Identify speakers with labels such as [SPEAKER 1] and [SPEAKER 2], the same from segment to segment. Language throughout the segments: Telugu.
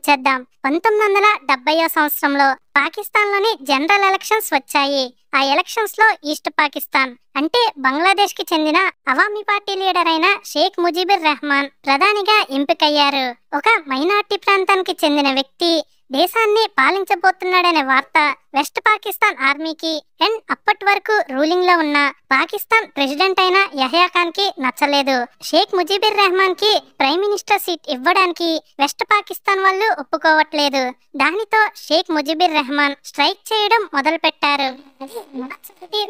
[SPEAKER 1] వచ్చేద్దాం. 1970వ సంవత్సరంలో పాకిస్తాన్‌లోని జనరల్ ఎలక్షన్స్ వచ్చాయి. ఆ ఎలక్షన్స్ లో ఈస్ట్ పాకిస్తాన్ అంటే బంగ్లాదేశ్ కి చెందిన అవామీ పార్టీ లీడర్ అయిన షేక్ ముజీబుర్ రెహమాన్ ప్రధానిగా ఎంపికయ్యారు. ఒక మైనార్టీ ప్రాంతానికి చెందిన వ్యక్తి దేశాన్ని పాలించబోతున్నాడనే వార్త వెస్ట్ పాకిస్తాన్ ఆర్మీకి అండ్ అప్పటి వరకు రూలింగ్ లో ఉన్న పాకిస్తాన్ ప్రెసిడెంట్ అయిన యహ్యా ఖాన్ కి నచ్చలేదు. షేక్ ముజీబుర్ రెహమాన్ కి ప్రైమ్ మినిస్టర్ సీట్ ఇవ్వడానికి వెస్ట్ పాకిస్తాన్ వాళ్ళు ఒప్పుకోవట్లేదు. దానితో షేక్ ముజీబుర్ రెహమాన్ స్ట్రైక్ చేయడం మొదలు పెట్టారు.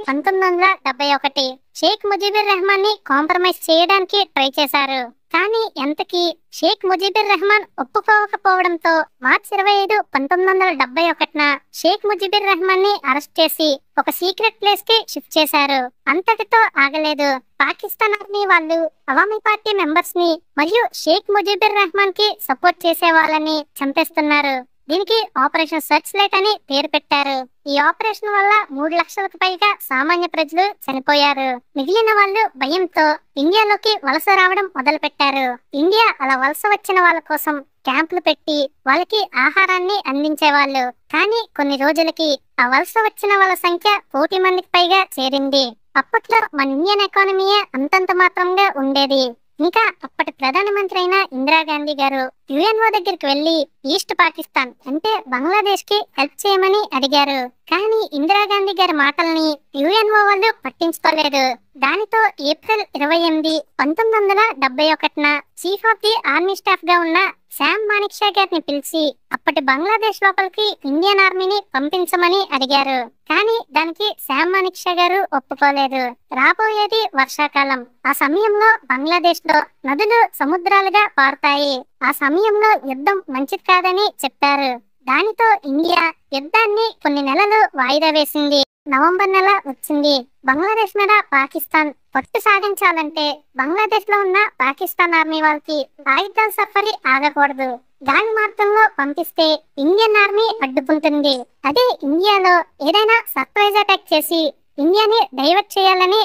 [SPEAKER 1] 1971 షేక్ ముజీబుర్ రెహమాన్ ని కాంప్రమైజ్ చేయడానికి ట్రై చేశారు. కానీ ఎంతకీ షేక్ ముజీబుర్ రెహమాన్ ఒప్పుకోకపోవడంతో మార్చి 25, 1971 షేక్ ముజీబుర్ రెహమాన్ ని అరెస్ట్ చేసి ఒక సీక్రెట్ ప్లేస్ కి షిఫ్ట్ చేశారు. అంతటితో ఆగలేదు. పాకిస్తాన్ ఆర్మీ వాళ్ళు అవామీ పార్టీ మెంబర్స్ ని మరియు షేక్ ముజీబుర్ రెహమాన్ కి సపోర్ట్ చేసే వాళ్ళని చంపేస్తున్నారు. దీనికి ఆపరేషన్ సర్చ్ లైట్ అని పేరు పెట్టారు. ఈ ఆపరేషన్ వల్ల 3 లక్షలకు పైగా సామాన్య ప్రజలు చనిపోయారు. మిగిలిన వాళ్ళు భయంతో ఇండియాలోకి వలస రావడం మొదలు పెట్టారు. ఇండియా అలా వలస వచ్చిన వాళ్ళ కోసం క్యాంపులు పెట్టి వాళ్ళకి ఆహారాన్ని అందించేవాళ్ళు. కానీ కొన్ని రోజులకి ఆ వలస వచ్చిన వాళ్ళ సంఖ్య 1 మందికి పైగా చేరింది. అప్పట్లో మన ఇండియన్ ఎకానమీయే అంతంత మాత్రంగా ఉండేది. ఇంకా అప్పటి ప్రధానమంత్రి అయిన ఇందిరాగాంధీ గారు యుఎన్ఓ దగ్గరికి వెళ్లి ఈస్ట్ పాకిస్తాన్ అంటే బంగ్లాదేశ్ కి హెల్ప్ చేయమని అడిగారు. కానీ ఇందిరాగాంధీ గారి మాటల్ని యుఎన్ఓ వాళ్ళు పట్టించుకోలేదు. దానితో April 28, 1971 chief of the army staff గా ఉన్న శామ్ మానిక్షా గారిని పిలిచి అప్పటి బంగ్లాదేశ్ లోపలికి ఇండియన్ ఆర్మీని పంపించమని అడిగారు. కానీ దానికి శామ్ మానిక్షా గారు ఒప్పుకోలేదు. రాబోయేది వర్షాకాలం. ఆ సమయంలో బంగ్లాదేశ్ లో నదులు సముద్రాలుగా పారుతాయి. ఆ సమయంలో యుద్ధం మంచిది కాదని చెప్పారు. దానితో ఇండియా యుద్ధాన్ని కొన్ని నెలలు వాయిదా వేసింది. నవంబర్ నెల వచ్చింది. బంగ్లాదేశ్ మీద పాకిస్తాన్ పట్టు సాధించాలంటే బంగ్లాదేశ్ లో ఉన్న పాకిస్తాన్ ఆర్మీ వాళ్ళకి ఆయుధాల సఫరీ ఆగకూడదు. గాలి మార్గంలో పంపిస్తే ఇండియన్ ఆర్మీ అడ్డుకుంటుంది. అదే ఇండియాలో ఏదైనా సర్ప్రైజ్ అటాక్ చేసి ఇండియాని డైవర్ట్ చేయాలని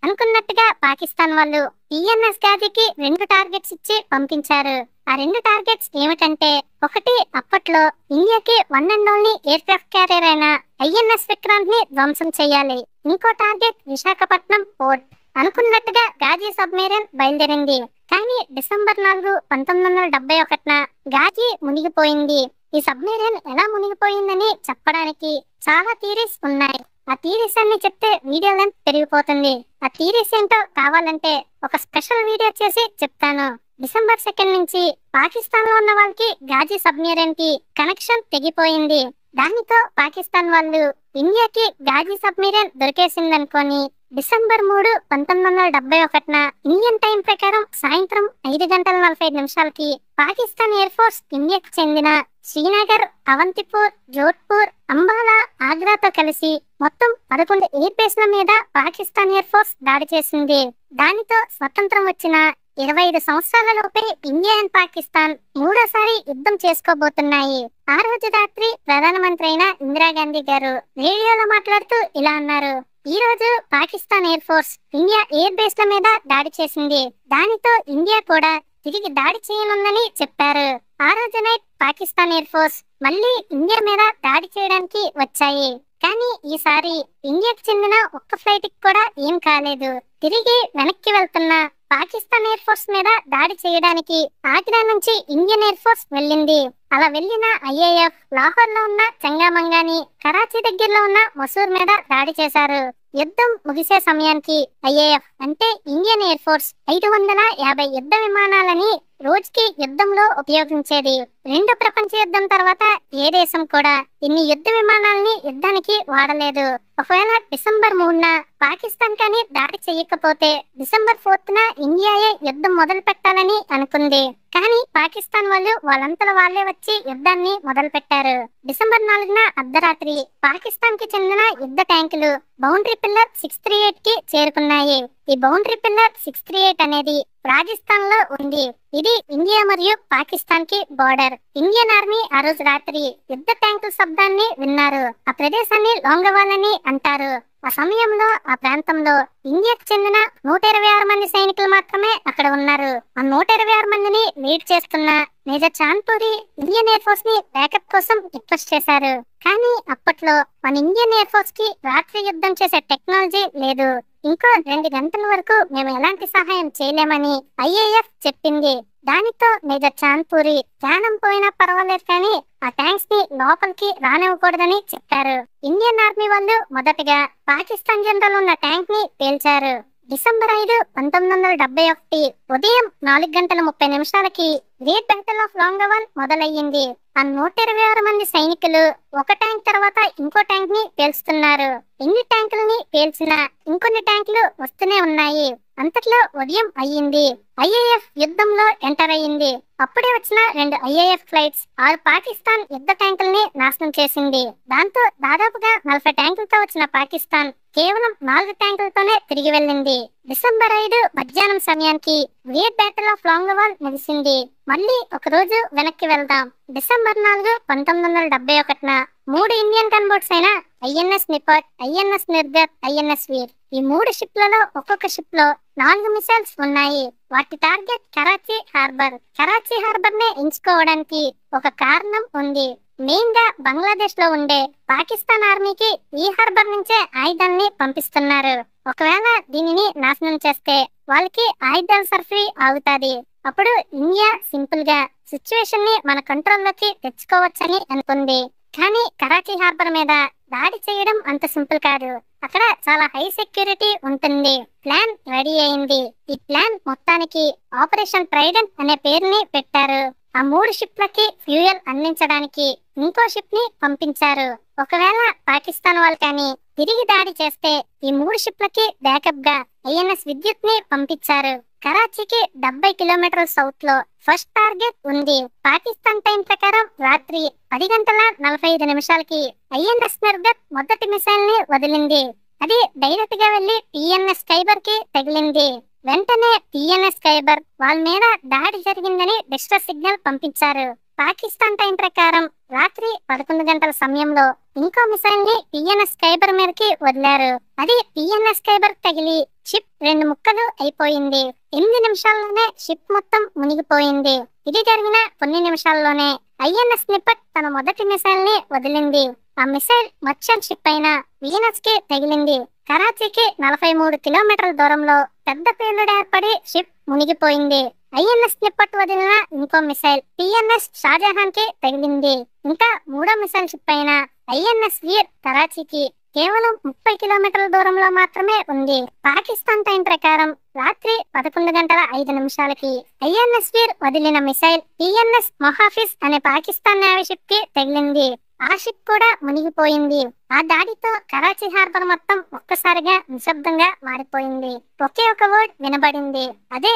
[SPEAKER 1] అనుకున్నట్టుగా పాకిస్తాన్ వాళ్ళు టిఎన్ఎస్ గాజీకి 2 టార్గెట్స్ ఇచ్చి పంపించారు. ఆ 2 టార్గెట్స్ ఏమిటంటే, ఒకటి అప్పట్లో ఇండియాకి one and only air craft carrier అయిన ఐఎన్ఎస్ విక్రాంత్ ని ధ్వంసం చేయాలి. ఇంకో టార్గెట్ విశాఖపట్నం పోర్ట్. అనుకున్నట్టుగా గాజీ సబ్మెరైన్ బయలుదేరింది. కానీ డిసెంబర్ 4, 1971 గాజీ మునిగిపోయింది. ఈ సబ్మెరైన్ ఎలా మునిగిపోయిందని చెప్పడానికి చాలా థియరీస్ ఉన్నాయి. ఆ థియరీస్ అన్ని చెప్తే వీడియో లెంత్ పెరిగిపోతుంది. ఆ థియరీస్ ఏంటో కావాలంటే ఒక స్పెషల్ వీడియో చేసి చెప్తాను. డిసెంబర్ 2 నుంచి పాకిస్తాన్ లో ఉన్న వాళ్ళకి గాజీ సబ్మెరైన్ కి కనెక్షన్ తెగిపోయింది. దానితో పాకిస్తాన్ వాళ్ళు ఇండియాకి గాజీ సబ్మెరైన్ దొరికేసిందనుకొని డిసెంబర్ 3, 1971 ఇండియన్ టైం ప్రకారం సాయంత్రం 5:45 పాకిస్తాన్ ఎయిర్ ఫోర్స్ ఇండియాకి చెందిన శ్రీనగర్, అవంతిపూర్, జోధ్పూర్, అంబాలా, ఆగ్రాతో కలిసి మొత్తం 11 ఎయిర్ బేస్ల మీద పాకిస్తాన్ ఎయిర్ ఫోర్స్ దాడి చేసింది. దానితో స్వతంత్రం వచ్చిన 25 సంవత్సరాల లోపే ఇండియా అండ్ పాకిస్తాన్ మూడోసారి యుద్ధం చేసుకోబోతున్నాయి. ఆ రోజు రాత్రి ప్రధానమంత్రి అయిన ఇందిరాగాంధీ గారు రేడియోలో మాట్లాడుతూ ఇలా అన్నారు: ఈ రోజు Pakistan air force India air బేస్ల మీద దాడి చేసింది. దానితో ఇండియా కూడా తిరిగి దాడి చేయనుందని చెప్పారు. ఆ రోజు నైట్ పాకిస్తాన్ ఎయిర్ ఫోర్స్ మళ్ళీ ఇండియా మీద దాడి చేయడానికి వచ్చాయి. కానీ ఈసారి ఇండియాకి చెందిన ఒక్క ఫ్లైట్ కి కూడా ఏం కాలేదు. తిరిగి వెనక్కి వెళ్తున్న పాకిస్తాన్ ఎయిర్ ఫోర్స్ మీద దాడి చేయడానికి ఆగ్రా నుంచి ఇండియన్ ఎయిర్ ఫోర్స్ వెళ్ళింది. అలా వెళ్లిన ఐఏఎఫ్ లాహోర్ లో ఉన్న చంగామంగాని, కరాచీ దగ్గరలో ఉన్న మసూర్ మీద దాడి చేశారు. యుద్ధం ముగిసే సమయానికి ఐఏఎఫ్ అంటే ఇండియన్ ఎయిర్ ఫోర్స్ 550 యుద్ధ విమానాలని రోజుకి యుద్ధంలో ఉపయోగించేది. 2వ ప్రపంచ యుద్ధం తర్వాత ఏ దేశం కూడా ఇన్ని యుద్ధ విమానాలని యుద్ధానికి వాడలేదు. ఒకవేళ డిసెంబర్ 3న పాకిస్తాన్ కానీ దాడి చేయకపోతే డిసెంబర్ 4న ఇండియాయే యుద్ధం మొదలు పెట్టాలని అనుకుంది. కానీ పాకిస్తాన్ వాళ్ళు వాళ్ళంతలో వాళ్ళే వచ్చి యుద్ధాన్ని మొదలు పెట్టారు. డిసెంబర్ 4న అర్ధరాత్రి పాకిస్తాన్ కి చెందిన యుద్ధ ట్యాంకులు బౌండరీ పిల్లర్ 638 కి చేరుకున్నాయి. ఈ బౌండరీ పిల్లర్ 638 అనేది రాజస్థాన్ లో ఉంది. ఇది ఇండియా మరియు పాకిస్తాన్ కి బోర్డర్. ఇండియన్ ఆర్మీ ఆ రోజు రాత్రి యుద్ధ ట్యాంకుల శబ్దాన్ని విన్నారు. ఆ ప్రదేశాన్ని లోంగవాల్ అని అంటారు. ఆ సమయంలో ఆ ప్రాంతంలో ఇండియాకు చెందిన 126 మంది సైనికులు మాత్రమే అక్కడ ఉన్నారు. ఆ 126 మందిని లీడ్ చేస్తున్న మేజర్ చాంద్పూరి ఇండియన్ ఎయిర్ ఫోర్స్ ని బ్యాకప్ కోసం రిక్వెస్ట్ చేశారు. కానీ అప్పట్లో మన ఇండియన్ ఎయిర్ ఫోర్స్ కి రాత్రి యుద్ధం చేసే టెక్నాలజీ లేదు. ఇంకో 2 గంటల వరకు మేము ఎలాంటి సహాయం చేయలేమని ఐఏఎఫ్ చెప్పింది. దానితో మేజర్ చాంద్పూరి ప్రాణం పోయినా పర్వాలేదు కానీ ఆ ట్యాంక్స్ ని లోపలికి రానివ్వకూడదని చెప్పారు. ఇండియన్ ఆర్మీ వాళ్ళు మొదటగా పాకిస్తాన్ జనరల్ ఉన్న ట్యాంక్ ని పేల్చారు. డిసెంబర్ 5, 1971 ఉదయం 4:30 గ్రేట్ బ్యాటిల్ ఆఫ్ లాంగవాల్ మొదలయ్యింది. ఆ 126 మంది సైనికులు ఒక ట్యాంక్ తర్వాత ఇంకో ట్యాంక్ ని పేల్చుతున్నారు. ఎన్ని ట్యాంకులని పేల్చినా ఇంకొన్ని ట్యాంకులు వస్తూనే ఉన్నాయి. అంతట్లో ఉదయం అయ్యింది. ఐఏఎఫ్ యుద్ధంలో ఎంటర్ అయ్యింది. అప్పుడే వచ్చిన 2 ఐఏఎఫ్ ఫ్లైట్స్ 6 పాకిస్తాన్ యుద్ధ ట్యాంకుల్ని నాశనం చేసింది. దాంతో దాదాపుగా 40 ట్యాంకులతో వచ్చిన పాకిస్తాన్ కేవలం 4 ట్యాంకులతోనే తిరిగి వెళ్ళింది. డిసెంబర్ 5 మధ్యాహ్నం సమయానికి గ్రేట్ బ్యాటిల్ ఆఫ్ లాంగవాల్ ముగిసింది. మళ్ళీ ఒక రోజు వెనక్కి వెళ్దాం. డిసెంబర్ 4, 1971 3 ఇండియన్ గన్ బోట్స్ అయిన ఐఎన్ఎస్ నిపట్, ఐఎన్ఎస్ నిర్గత్, ఐఎన్ఎస్ వీర్ ఈ 3 షిప్లలో ఒక్కొక్క షిప్ లో 4 మిసైల్స్ ఉన్నాయి. వాటి target Karachi harbour. Karachi harbour నే ఎంచుకోవడానికి ఒక కారణం ఉంది. మెయిన్ గా బంగ్లాదేశ్ లో ఉండే పాకిస్తాన్ ఆర్మీకి ఈ హార్బర్ నుంచే ఆయుధాన్ని పంపిస్తున్నారు. ఒకవేళ దీనిని నాశనం చేస్తే వాళ్ళకి ఆయుధాల సరఫరీ ఆగుతాది. అప్పుడు ఇండియా సింపుల్ గా సిచ్యువేషన్ ని మన కంట్రోల్లోకి తెచ్చుకోవచ్చని అనుకుంది. కానీ కరాచీ హార్బర్ మీద దాడి చేయడం అంత సింపుల్ కాదు. అక్కడ చాలా హై సెక్యూరిటీ ఉంటుంది. ప్లాన్ రెడీ అయింది. ఈ ప్లాన్ మొత్తానికి ఆపరేషన్ ట్రైడెంట్ అనే పేరుని పెట్టారు. ఆ 3 షిప్లకి ఫ్యూయల్ అందించడానికి ఇంకో షిప్ ని పంపించారు. ఒకవేళ పాకిస్తాన్ వాళ్ళు కానీ తిరిగి దాడి చేస్తే ఈ 3 షిప్లకి బ్యాకప్ గా ఐఎన్ఎస్ విద్యుత్ ని పంపించారు. కరాచీకి 70 కిలోమీటర్ల సౌత్ లో ఫస్ట్ టార్గెట్ ఉంది. పాకిస్తాన్ టైం ప్రకారం రాత్రి 10:45 ఐఎన్ఎస్ నిర్గత్ మొదటి మిసైల్ ని వదిలింది. అది డైరెక్ట్ గా వెళ్లి టిఎన్ఎస్ ఖైబర్ కి తగిలింది. వెంటనే టిఎన్ఎస్ ఖైబర్ వాళ్ళ మీద దాడి జరిగిందని డిస్ట్రెస్ సిగ్నల్ పంపించారు. పాకిస్తాన్ టైం ప్రకారం రాత్రి 11 గంటల సమయంలో ఇంకో మిసైల్ ని టిఎన్ఎస్ ఖైబర్ మీదకి వదిలారు. అది టిఎన్ఎస్ ఖైబర్ తగిలి షిప్ 2 ముక్కలు అయిపోయింది. 8 నిమిషాల్లోనే షిప్ మొత్తం మునిగిపోయింది. ఇది జరిగిన కొన్ని నిమిషాల్లోనే ఐఎన్ఎస్ నిపట్ తన మొదటి మిసైల్ ని వదిలింది. ఆ మిసైల్ మర్చెంట్ షిప్ అయిన వీనస్ కి తగిలింది. కరాచీకి 43 కిలోమీటర్ల దూరంలో పెద్ద పేలుడు ఏర్పడి షిప్ మునిగిపోయింది. ఐఎన్ఎస్ నిప్పట్ వదిలిన ఇంకో మిసైల్ టిఎన్ఎస్ షాజహాన్ కి తగిలింది. ఇంకా 3వ మిసైల్ షిప్ అయిన ఐఎన్ఎస్ వీర్ కరాచీకి కేవలం 30 కిలోమీటర్ల దూరంలో మాత్రమే ఉంది. పాకిస్తాన్ టైం ప్రకారం రాత్రి 11:05 ఐఎన్ఎస్ వీర్ వదిలిన మిసైల్ టిఎన్ఎస్ మొహాఫిజ్ అనే పాకిస్తాన్ నేవీ షిప్ కి తగిలింది. ఆ షిప్ కూడా మునిగిపోయింది. ఆ దాడితో కరాచీ హార్బర్ మొత్తం ఒక్కసారిగా నిశ్శబ్దంగా మారిపోయింది. ఒకే ఒక వర్డ్ వినబడింది. అదే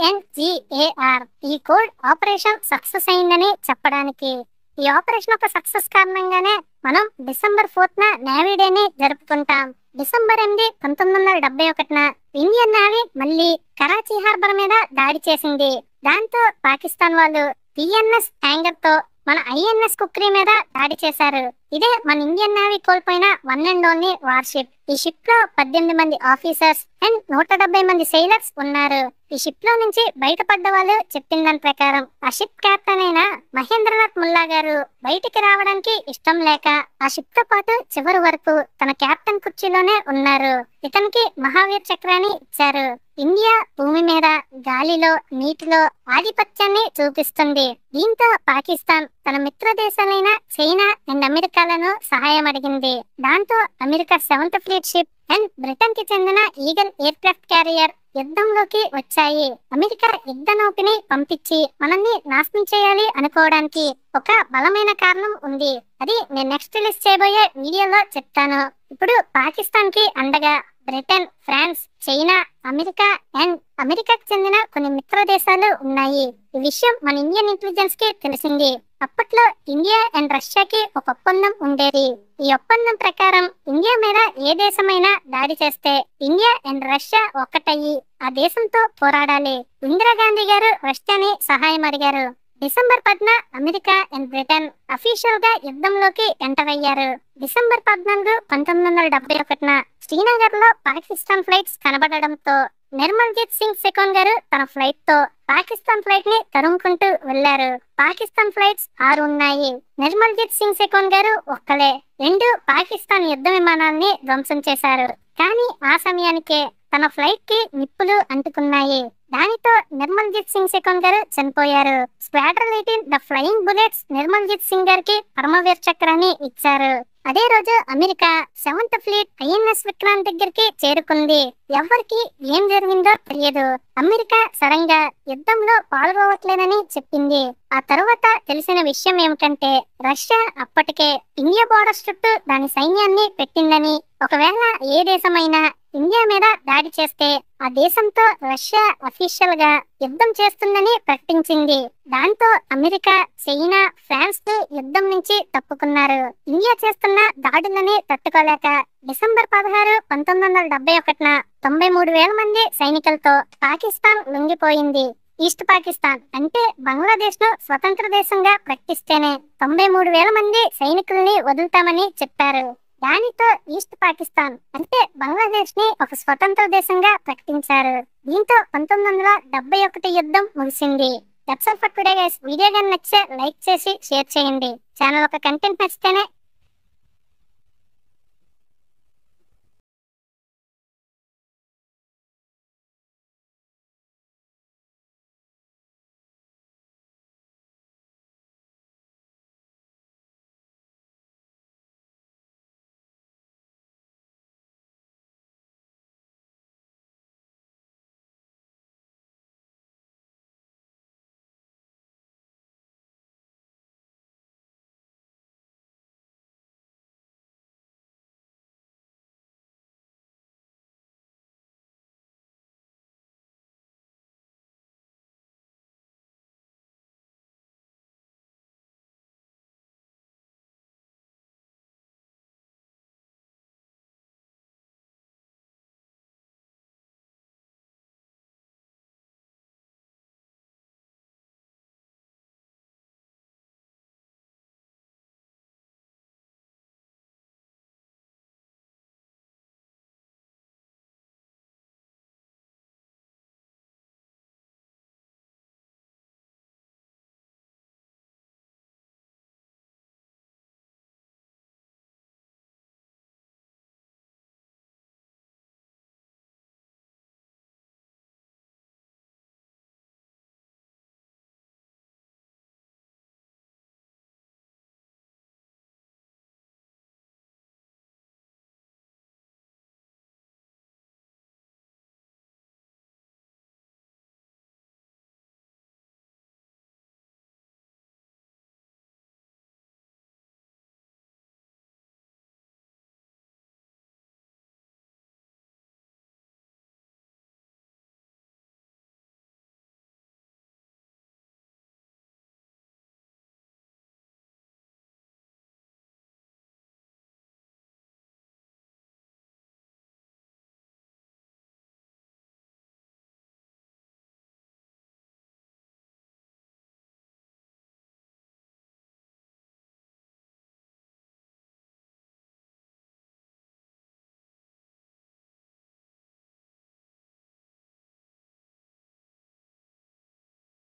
[SPEAKER 1] ANGAR. ఈ కోడ్ ఆపరేషన్ సక్సెస్ అయిందని చెప్పడానికి. ఈ ఆపరేషన్ ఒక సక్సెస్ కారణంగానే మనం డిసెంబర్ 4న నేవీ డేని జరుపుకుంటాం. డిసెంబర్ 8, 1971 ఇండియన్ నేవీ మళ్ళీ కరాచీ హార్బర్ మీద దాడి చేసింది. దాంతో పాకిస్తాన్ వాళ్ళు టిఎన్ఎస్ యాంగర్ తో మన ఐఎన్ఎస్ కుక్రీ మీద దాడి చేశారు. ఇదే మన ఇండియన్ నేవీ కోల్పోయిన వన్ అండ్ ఓన్లీ వార్షిప్. ఈ షిప్ లో 18 మంది ఆఫీసర్స్ అండ్ 170 మంది సెయిలర్స్ ఉన్నారు. ఈ షిప్ లో నుంచి బయటపడ్డ వాళ్ళు చెప్పిన దాని ప్రకారం ఆ షిప్ కెప్టెన్ అయిన మహేంద్రనాథ్ ముల్లా గారు బయటికి రావడానికి ఇష్టం లేక ఆ షిప్ తో పాటు చివరి వరకు తన కెప్టెన్ కుర్చీలోనే ఉన్నారు. ఇతనికి మహావీర్ చక్రాన్ని ఇచ్చారు. ఇండియా భూమి మీద, గాలిలో, నీటిలో ఆధిపత్యాన్ని చూపిస్తుంది. దీంతో పాకిస్తాన్ తన మిత్ర దేశాలైన చైనా అండ్ అమెరికాలను సహాయం అడిగింది. దాంతో America 7th fleet ship and Britain కి చెందిన ఈగల్ ఎయిర్ క్రాఫ్ట్ క్యారియర్ యుద్ధంలోకి వచ్చాయి. అమెరికా యుద్ధ నౌకని పంపించి మనల్ని నాశనం చేయాలి అనుకోవడానికి ఒక బలమైన కారణం ఉంది. అది నేను నెక్స్ట్ రిలీజ్ చేయబోయే వీడియోలో చెప్తాను. ఇప్పుడు పాకిస్తాన్ కి అండగా Britain, France, China, America and అమెరికాకు చెందిన కొన్ని మిత్ర దేశాలు ఉన్నాయి. ఈ విషయం మన ఇండియన్ ఇంటెలిజెన్స్ కి తెలిసింది. అప్పట్లో ఇండియా అండ్ రష్యాకి ఒక ఒప్పందం ఉండేది. ఈ ఒప్పందం ప్రకారం ఇండియా మీద ఏ దేశమైనా దాడి చేస్తే ఇండియా అండ్ రష్యా ఒక్కటయ్యి ఆ దేశంతో పోరాడాలి. ఇందిరాగాంధీ గారు రష్యాని సహాయం అడిగారు. డిసెంబర్ 10న అమెరికా అండ్ బ్రిటన్ అఫీషియల్ గా యుద్ధంలోకి ఎంటర్ అయ్యారు. డిసెంబర్ 14, 1971న శ్రీనగర్ లో పాకిస్తాన్ ఫ్లైట్స్ కనబడడంతో నిర్మల్జిత్ సింగ్ సెకోన్ గారు తన ఫ్లైట్ తో పాకిస్తాన్ ఫ్లైట్ ని తరుముకుంటూ వెళ్లారు. పాకిస్తాన్ ఫ్లైట్స్ 6 ఉన్నాయి. నిర్మల్జిత్ సింగ్ సెకోన్ గారు ఒక్కలే 2 పాకిస్తాన్ యుద్ధ విమానాల్ని ధ్వంసం చేశారు. కానీ ఆ సమయానికే తన ఫ్లైట్ కి నిప్పులు అంటుకున్నాయి. దానితో నిర్మల్జిత్ సింగ్ సెకోన్ గారు చనిపోయారు. Squadron 18 the flying bullets Nirmaljit Singh గారికి పరమవీర్ చక్రాన్ని ఇచ్చారు. అదే రోజు America 7th fleet INS Vikrant దగ్గరికి చేరుకుంది. ఎవరికి ఏం జరిగిందో తెలియదు. అమెరికా సడన్ గా యుద్ధంలో పాల్గొవట్లేదని చెప్పింది. ఆ తరువాత తెలిసిన విషయం ఏమిటంటే రష్యా అప్పటికే ఇండియా బోర్డర్స్ చుట్టూ దాని సైన్యాన్ని పెట్టిందని, ఒకవేళ ఏ దేశమైనా ఇండియా మీద దాడి చేస్తే ఆ దేశంతో రష్యా అఫీషియల్ గా యుద్ధం చేస్తుందని ప్రకటించింది. దాంతో అమెరికా, చైనా, ఫ్రాన్స్ యుద్ధం నుంచి తప్పుకున్నారు. ఇండియా చేస్తున్న దాడులని తట్టుకోలేక డిసెంబర్ 16, 1971న 93,000 మంది సైనికులతో పాకిస్తాన్ లొంగిపోయింది. ఈస్ట్ పాకిస్తాన్ అంటే బంగ్లాదేశ్ ను స్వతంత్ర దేశంగా ప్రకటిస్తేనే 93,000 మంది సైనికుల్ని వదులుతామని చెప్పారు. దానితో ఈస్ట్ పాకిస్తాన్ అంటే బంగ్లాదేశ్ ని ఒక స్వతంత్ర దేశంగా ప్రకటించారు. దీంతో 1971 యుద్ధం ముగిసింది. That's all for today guys. Video గాని నచ్చితే లైక్ చేసి షేర్ చేయండి. ఛానల్ ఒక కంటెంట్ నచ్చితేనే